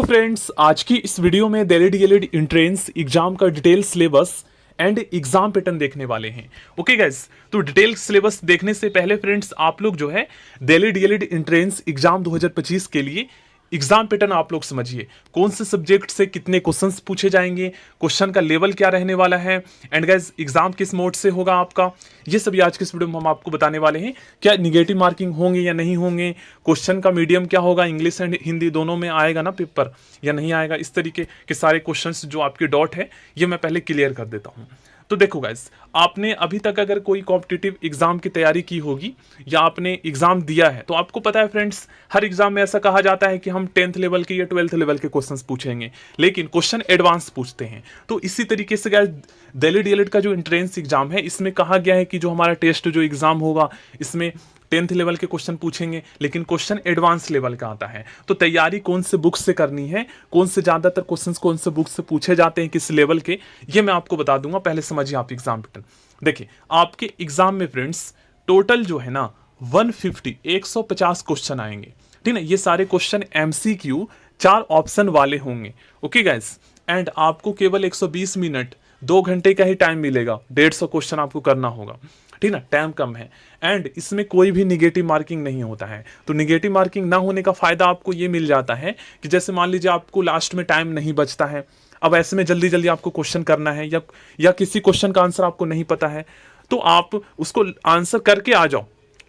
Friends, आज की इस वीडियो में दिल्ली डीएलएड एंट्रेंस एग्जाम का detail syllabus and exam pattern देखने वाले हैं। ओके गाइस, तो डिटेल सिलेबस देखने से पहले फ्रेंड्स, आप लोग जो है दिल्ली डीएलएड एंट्रेंस एग्जाम 2025 के लिए एग्जाम पैटर्न आप लोग समझिए। कौन से सब्जेक्ट से कितने क्वेश्चंस पूछे जाएंगे, क्वेश्चन का लेवल क्या रहने वाला है, एंड गाइस एग्जाम किस मोड से होगा आपका, ये सभी आज के इस वीडियो में हम आपको बताने वाले हैं। क्या निगेटिव मार्किंग होंगे या नहीं होंगे, क्वेश्चन का मीडियम क्या होगा, इंग्लिश एंड हिंदी दोनों में आएगा ना पेपर या नहीं आएगा, इस तरीके के सारे क्वेश्चंस जो आपके डॉट है ये मैं पहले क्लियर कर देता हूँ। तो देखो गाइस, आपने अभी तक अगर कोई कॉम्पिटिटिव एग्जाम की तैयारी की होगी या आपने एग्जाम दिया है तो आपको पता है फ्रेंड्स, हर एग्जाम में ऐसा कहा जाता है कि हम 10th लेवल के या 12th लेवल के क्वेश्चंस पूछेंगे, लेकिन क्वेश्चन एडवांस पूछते हैं। तो इसी तरीके से गाइस, दिल्ली डीएलएड का जो एंट्रेंस एग्जाम है इसमें कहा गया है कि जो हमारा टेस्ट जो एग्जाम होगा इसमें 10th लेवल के क्वेश्चन पूछेंगे, लेकिन क्वेश्चन एडवांस लेवल का आता है। तो तैयारी कौन से बुक से करनी है, कौन से ज्यादातर क्वेश्चंस कौन से बुक से पूछे जाते हैं, किस लेवल के, ये मैं आपको बता दूंगा। पहले समझिए आप एग्जाम पैटर्न। देखिए, आपके एग्जाम में फ्रेंड्स टोटल जो है ना 150 क्वेश्चन आएंगे, ठीक है। ये सारे क्वेश्चन एमसीक्यू 4 ऑप्शन वाले होंगे। ओके गाइस, एंड आपको केवल 120 मिनट 2 घंटे का ही टाइम मिलेगा, 150 क्वेश्चन आपको करना होगा, ठीक ना, टाइम कम है। एंड इसमें कोई भी निगेटिव मार्किंग नहीं होता है। तो निगेटिव मार्किंग ना होने का फायदा आपको ये मिल जाता है कि जैसे मान लीजिए आपको लास्ट में टाइम नहीं बचता है, अब ऐसे में जल्दी जल्दी आपको क्वेश्चन करना है या किसी क्वेश्चन का आंसर आपको नहीं पता है, तो आप उसको आंसर करके आ जाओ।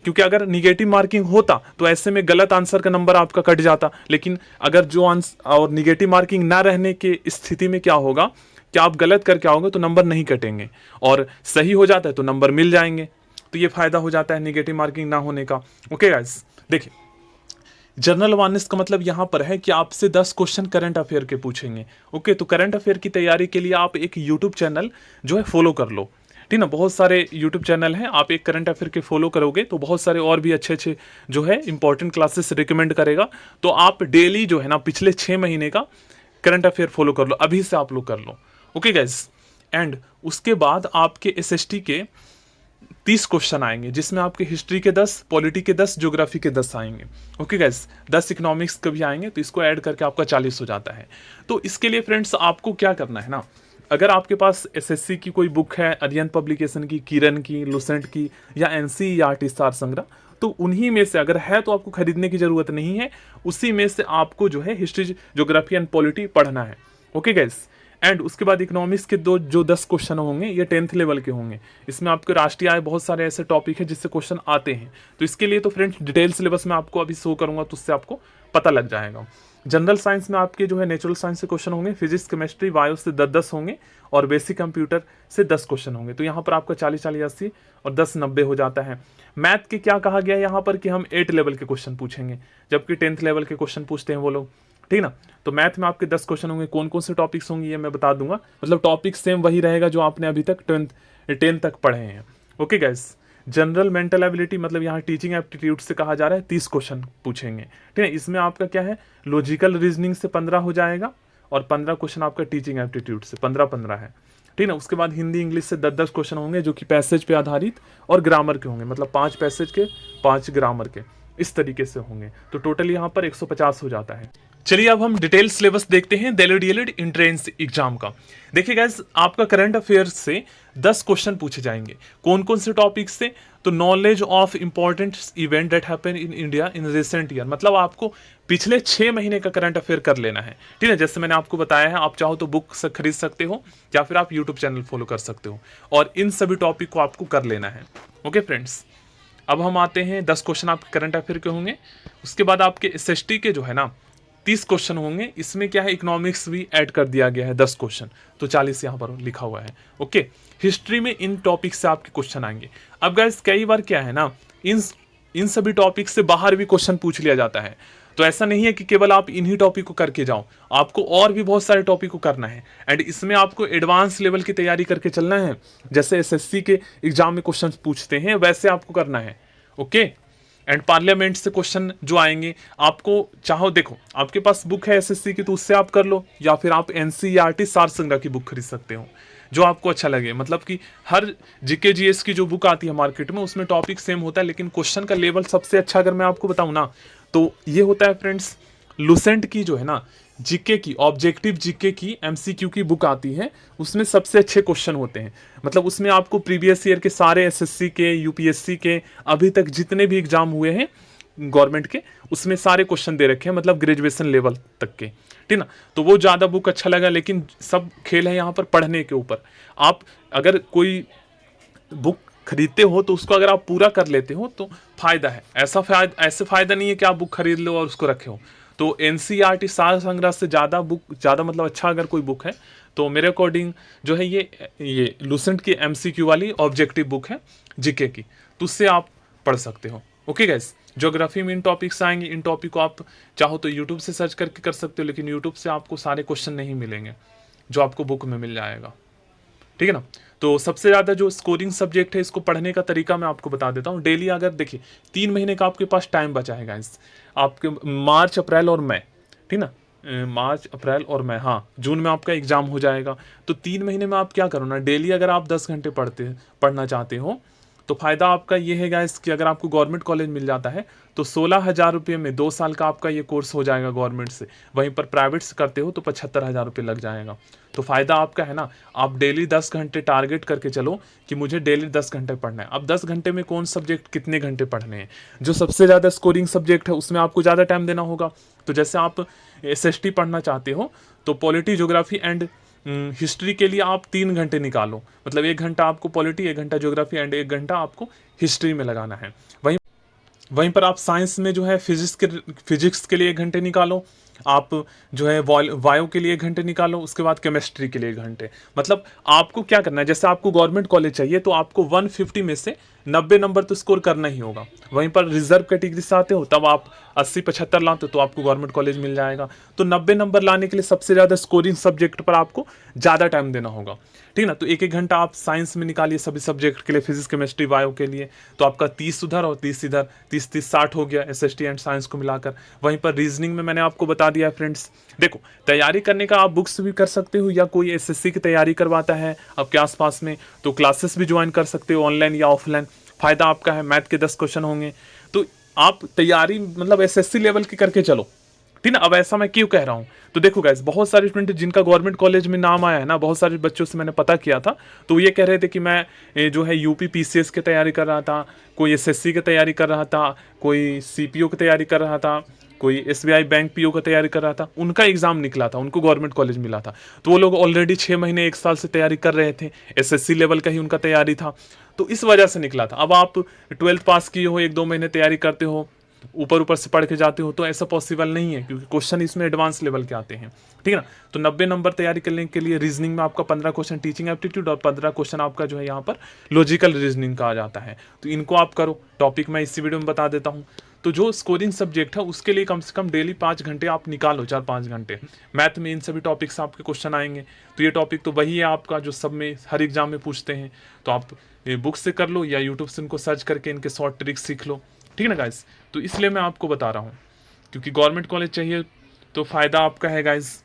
क्योंकि अगर निगेटिव मार्किंग होता तो ऐसे में गलत आंसर का नंबर आपका कट जाता, लेकिन अगर जो आंसर और निगेटिव मार्किंग ना रहने के स्थिति में क्या होगा कि आप गलत करके आओगे तो नंबर नहीं कटेंगे, और सही हो जाता है तो नंबर मिल जाएंगे। तो ये फायदा हो जाता है निगेटिव मार्किंग ना होने का। ओके गाइस, देखिए, जनरल अवेयरनेस का मतलब यहां पर है कि आपसे 10 क्वेश्चन करंट अफेयर के पूछेंगे। ओके, तो करंट अफेयर की तैयारी के लिए आप एक यूट्यूब चैनल जो है फॉलो कर लो, ठीक ना। बहुत सारे यूट्यूब चैनल हैं, आप एक करंट अफेयर के फॉलो करोगे तो बहुत सारे और भी अच्छे अच्छे जो है इंपॉर्टेंट क्लासेस रिकमेंड करेगा। तो आप डेली जो है ना पिछले 6 महीने का करंट अफेयर फॉलो कर लो, अभी से आप लोग कर लो। ओके गाइस, एंड उसके बाद आपके एसएसटी के 30 क्वेश्चन आएंगे, जिसमें आपके हिस्ट्री के 10, पॉलिटी के 10, ज्योग्राफी के 10 आएंगे। ओके गाइस, 10 इकोनॉमिक्स के भी आएंगे, तो इसको ऐड करके आपका 40 हो जाता है। तो इसके लिए फ्रेंड्स आपको क्या करना है ना, अगर आपके पास एसएससी की कोई बुक है, अरियन पब्लिकेशन की, किरण की, लुसेंट की या एनसीईआरटी सार संग्रह, तो उन्हीं में से अगर है तो आपको खरीदने की जरूरत नहीं है, उसी में से आपको जो है हिस्ट्री, ज्योग्राफी एंड पॉलिटी पढ़ना है। ओके गाइस, एंड उसके बाद इकोनॉमिक्स के जो 10 क्वेश्चन होंगे ये 10th लेवल के होंगे। इसमें आपके राष्ट्रीय आय, बहुत सारे ऐसे टॉपिक है जिससे क्वेश्चन आते हैं। तो इसके लिए तो फ्रेंड्स डिटेल सिलेबस में आपको अभी शो करूंगा, तो उससे आपको पता लग जाएगा। जनरल साइंस में आपके जो है नेचुरल साइंस से क्वेश्चन होंगे, फिजिक्स, केमिस्ट्री, बायो से 10-10 होंगे, और बेसिक कंप्यूटर से 10 क्वेश्चन होंगे। तो यहाँ पर आपका 40-40, 80 और 10-90 हो जाता है। मैथ के क्या कहा गया है यहाँ पर कि हम 8 लेवल के क्वेश्चन पूछेंगे, जबकि 10th लेवल के क्वेश्चन पूछते हैं वो लोग, ठीक ना। तो मैथ में आपके 10 क्वेश्चन होंगे, कौन कौन से टॉपिक्स होंगे ये मैं बता दूंगा। मतलब टॉपिक सेम वही रहेगा जो आपने अभी तक 10 तक पढ़े हैं। Okay guys, general mental ability मतलब यहाँ टीचिंग एप्टीट्यूड से कहा जा रहा है 30 क्वेश्चन पूछेंगे, ठीक है। इसमें आपका क्या है, लॉजिकल रीजनिंग से 15 हो जाएगा, और 15 क्वेश्चन आपका टीचिंग एप्टीट्यूड से 15-15 है, ठीक है। उसके बाद हिंदी इंग्लिश से 10-10 क्वेश्चन होंगे जो कि पैसेज पे आधारित और ग्रामर के होंगे, मतलब 5 पैसेज के 5 ग्रामर के, इस तरीके से होंगे। तो टोटल यहाँ पर 150 हो जाता है। चलिए अब हम डिटेल सिलेबस देखते हैं दिल्ली डीएलएड एंट्रेंस एग्जाम का। देखिए गाइस, आपका करंट अफेयर्स से 10 क्वेश्चन पूछे जाएंगे। कौन कौन से टॉपिक से, तो knowledge of important event that happen in India in recent year, मतलब आपको पिछले 6 महीने का करंट अफेयर कर लेना है, ठीक है। जैसे मैंने आपको बताया है, आप चाहो तो बुक से खरीद सकते हो या फिर आप यूट्यूब चैनल फॉलो कर सकते हो, और इन सभी टॉपिक को आपको कर लेना है। ओके फ्रेंड्स, अब हम आते हैं 10 क्वेश्चन आपके करंट अफेयर के होंगे। उसके बाद आपके एसएसटी के जो है ना 30 क्वेश्चन होंगे। इसमें क्या है, इकोनॉमिक्स भी ऐड कर दिया गया है 10 क्वेश्चन, तो 40 यहाँ पर लिखा हुआ है। ओके, हिस्ट्री में इन टॉपिक से आपके क्वेश्चन आएंगे। अब गाइस कई बार क्या है ना, इन सभी टॉपिक से बाहर भी क्वेश्चन पूछ लिया जाता है। तो ऐसा नहीं है कि केवल आप इन्हीं टॉपिक को करके जाओ, आपको और भी बहुत सारे टॉपिक को करना है। एंड इसमें आपको एडवांस लेवल की तैयारी करके चलना है, जैसे एसएससी के एग्जाम में क्वेश्चन पूछते हैं वैसे आपको करना है। ओके, एंड पार्लियामेंट से क्वेश्चन जो आएंगे, आपको चाहो, देखो आपके पास बुक है एसएससी की तो उससे आप कर लो, या फिर आप एनसीईआरटी सार संग्रह की बुक खरीद सकते हो, जो आपको अच्छा लगे। मतलब कि हर जीके जीएस की जो बुक आती है मार्केट में उसमें टॉपिक सेम होता है, लेकिन क्वेश्चन का लेवल सबसे अच्छा अगर मैं आपको बताऊं ना तो ये होता है फ्रेंड्स लुसेंट की जो है ना जीके की, ऑब्जेक्टिव जीके की एमसीक्यू की बुक आती है, उसमें सबसे अच्छे क्वेश्चन होते हैं। मतलब उसमें आपको प्रीवियस ईयर के सारे एसएससी के, यूपीएससी के, अभी तक जितने भी एग्जाम हुए हैं गवर्नमेंट के, उसमें सारे क्वेश्चन दे रखे हैं, मतलब ग्रेजुएशन लेवल तक के, ठीक ना। तो वो ज़्यादा बुक अच्छा लगा, लेकिन सब खेल है यहाँ पर पढ़ने के ऊपर। आप अगर कोई बुक खरीदते हो तो उसको अगर आप पूरा कर लेते हो तो फायदा है। ऐसे फायदा नहीं है कि आप बुक खरीद लो और उसको रखे हो। तो एनसीईआरटी सार संग्रह से ज़्यादा मतलब अच्छा अगर कोई बुक है तो मेरे अकॉर्डिंग जो है ये लूसेंट की एमसीक्यू वाली ऑब्जेक्टिव बुक है जीके की, तो उससे आप पढ़ सकते हो। ओके गाइस, ज्योग्राफी में इन टॉपिक्स आएंगे। इन टॉपिक को आप चाहो तो यूट्यूब से सर्च करके कर सकते हो, लेकिन यूट्यूब से आपको सारे क्वेश्चन नहीं मिलेंगे जो आपको बुक में मिल जाएगा, ठीक है ना। तो सबसे ज़्यादा जो स्कोरिंग सब्जेक्ट है, इसको पढ़ने का तरीका मैं आपको बता देता हूँ। डेली अगर देखिए 3 महीने का आपके पास टाइम बचा है गाइस, आपके मार्च अप्रैल और मई, ठीक ना, मार्च अप्रैल और मई, हाँ जून में आपका एग्जाम हो जाएगा। तो 3 महीने में आप क्या करो ना, डेली अगर आप 10 घंटे पढ़ना चाहते हो तो फ़ायदा आपका ये है गाइस कि अगर आपको गवर्नमेंट कॉलेज मिल जाता है तो 16,000 रुपये में 2 साल का आपका ये कोर्स हो जाएगा गवर्नमेंट से। वहीं पर प्राइवेट से करते हो तो 75,000 रुपये लग जाएगा। तो फ़ायदा आपका है ना, आप डेली 10 घंटे टारगेट करके चलो कि मुझे डेली 10 घंटे पढ़ना है। अब 10 घंटे में कौन सब्जेक्ट कितने घंटे पढ़ने हैं, जो सबसे ज़्यादा स्कोरिंग सब्जेक्ट है उसमें आपको ज़्यादा टाइम देना होगा। तो जैसे आप एसएसटी पढ़ना चाहते हो तो पॉलिटी, ज्योग्राफी एंड हिस्ट्री के लिए आप 3 घंटे निकालो, मतलब 1 घंटा आपको पॉलिटी, 1 घंटा ज्योग्राफी एंड 1 घंटा आपको हिस्ट्री में लगाना है। वहीं पर आप साइंस में जो है फिजिक्स के लिए 1 घंटे निकालो, आप जो है वायो के लिए 1 घंटे निकालो, उसके बाद केमिस्ट्री के लिए 1 घंटे। मतलब आपको क्या करना है, जैसे आपको गवर्नमेंट कॉलेज चाहिए तो आपको 150 में से 90 नंबर तो स्कोर करना ही होगा। वहीं पर रिजर्व कैटेगरी से आते हो तब आप 80-75 लाते हो तो आपको गवर्नमेंट कॉलेज मिल जाएगा। तो 90 नंबर लाने के लिए सबसे ज़्यादा स्कोरिंग सब्जेक्ट पर आपको ज़्यादा टाइम देना होगा, ठीक ना। तो 1-1 घंटा आप साइंस में निकालिए सभी सब्जेक्ट के लिए, फिजिक्स, केमिस्ट्री, बायो के लिए, तो आपका 30 उधर और 30 इधर, 30-30 60 हो गया एसएसटी एंड साइंस को मिलाकर। वहीं पर रीजनिंग में मैंने आपको बता दिया है फ्रेंड्स। देखो, तैयारी करने का आप बुक्स भी कर सकते हो, या कोई एसएससी की तैयारी करवाता है आपके आसपास में तो क्लासेस भी ज्वाइन कर सकते हो, ऑनलाइन या ऑफलाइन। फायदा आपका है, मैथ के 10 क्वेश्चन होंगे, तो आप तैयारी मतलब एसएससी लेवल की करके चलो, ठीक ना। अब ऐसा मैं क्यों कह रहा हूँ, तो देखो गाइस, बहुत सारे स्टूडेंट जिनका गवर्नमेंट कॉलेज में नाम आया है ना, बहुत सारे बच्चों से मैंने पता किया था, तो ये कह रहे थे कि मैं जो है यूपी पीसीएस की तैयारी कर रहा था, कोई एसएससी की तैयारी कर रहा था, कोई सीपीओ की तैयारी कर रहा था, कोई एसबीआई बैंक पीओ का तैयारी कर रहा था, उनका एग्जाम निकला था, उनको गवर्नमेंट कॉलेज मिला था, तो वो लोग ऑलरेडी 6 महीने 1 साल से तैयारी कर रहे थे, एसएससी लेवल का ही उनका तैयारी था, तो इस वजह से निकला था। अब आप 12th पास किए हो, 1-2 महीने तैयारी करते हो, ऊपर ऊपर से पढ़ के जाते हो, तो ऐसा पॉसिबल नहीं है, क्योंकि क्वेश्चन इसमें एडवांस लेवल के आते हैं, ठीक है ना। तो 90 नंबर तैयारी करने के लिए रीजनिंग में आपका 15 क्वेश्चन टीचिंग एप्टीट्यूड और 15 क्वेश्चन आपका जो है यहाँ पर लॉजिकल रीजनिंग का आ जाता है। तो इनको आप करो, टॉपिक मैं इसी वीडियो में बता देता हूँ। तो जो स्कोरिंग सब्जेक्ट है उसके लिए कम से कम डेली 5 घंटे आप निकालो, 4-5 घंटे। मैथ में इन सभी टॉपिक्स आपके क्वेश्चन आएंगे, तो ये टॉपिक तो वही है आपका जो सब में हर एग्जाम में पूछते हैं, तो आप बुक से कर लो या यूट्यूब से इनको सर्च करके इनके शॉर्ट ट्रिक्स सीख लो, ठीक है ना गाइस। तो इसलिए मैं आपको बता रहा हूँ, क्योंकि गवर्नमेंट कॉलेज चाहिए तो फ़ायदा आपका है गाइस,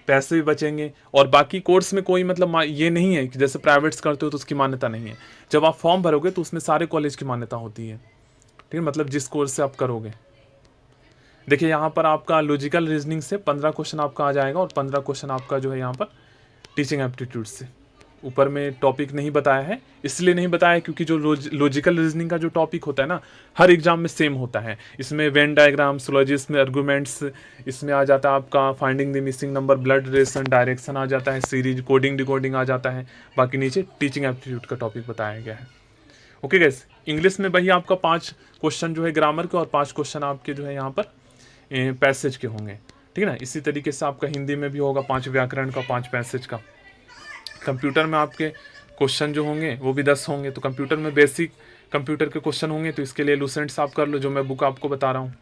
पैसे भी बचेंगे। और बाकी कोर्स में कोई मतलब ये नहीं है कि जैसे प्राइवेट्स करते हो तो उसकी मान्यता नहीं है। जब आप फॉर्म भरोगे तो उसमें सारे कॉलेज की मान्यता होती है, ठीक है, मतलब जिस कोर्स से आप करोगे। देखिए यहाँ पर आपका लॉजिकल रीजनिंग से 15 क्वेश्चन आपका आ जाएगा, और 15 क्वेश्चन आपका जो है यहाँ पर टीचिंग एप्टीट्यूड से। ऊपर में टॉपिक नहीं बताया है, इसलिए नहीं बताया क्योंकि जो लॉजिकल रीजनिंग का जो टॉपिक होता है ना, हर एग्जाम में सेम होता है। इसमें वेन डायग्राम, सोलॉजिस्ट में आर्गूमेंट्स, इसमें आ जाता है आपका finding the missing number, blood relation, direction आ जाता है, सीरीज, कोडिंग डिकोडिंग आ जाता है। बाकी नीचे टीचिंग एप्टीट्यूड का टॉपिक बताया गया है। ओके गाइस, इंग्लिश में वही आपका 5 क्वेश्चन जो है ग्रामर के, और 5 क्वेश्चन आपके जो है यहाँ पर पैसेज के होंगे, ठीक है ना। इसी तरीके से आपका हिंदी में भी होगा 5 व्याकरण का, 5 पैसेज का। कंप्यूटर में आपके क्वेश्चन जो होंगे वो भी 10 होंगे। तो कंप्यूटर में बेसिक कंप्यूटर के क्वेश्चन होंगे, तो इसके लिए लूसेंट्स आप कर लो, जो मैं बुक आपको बता रहा हूँ।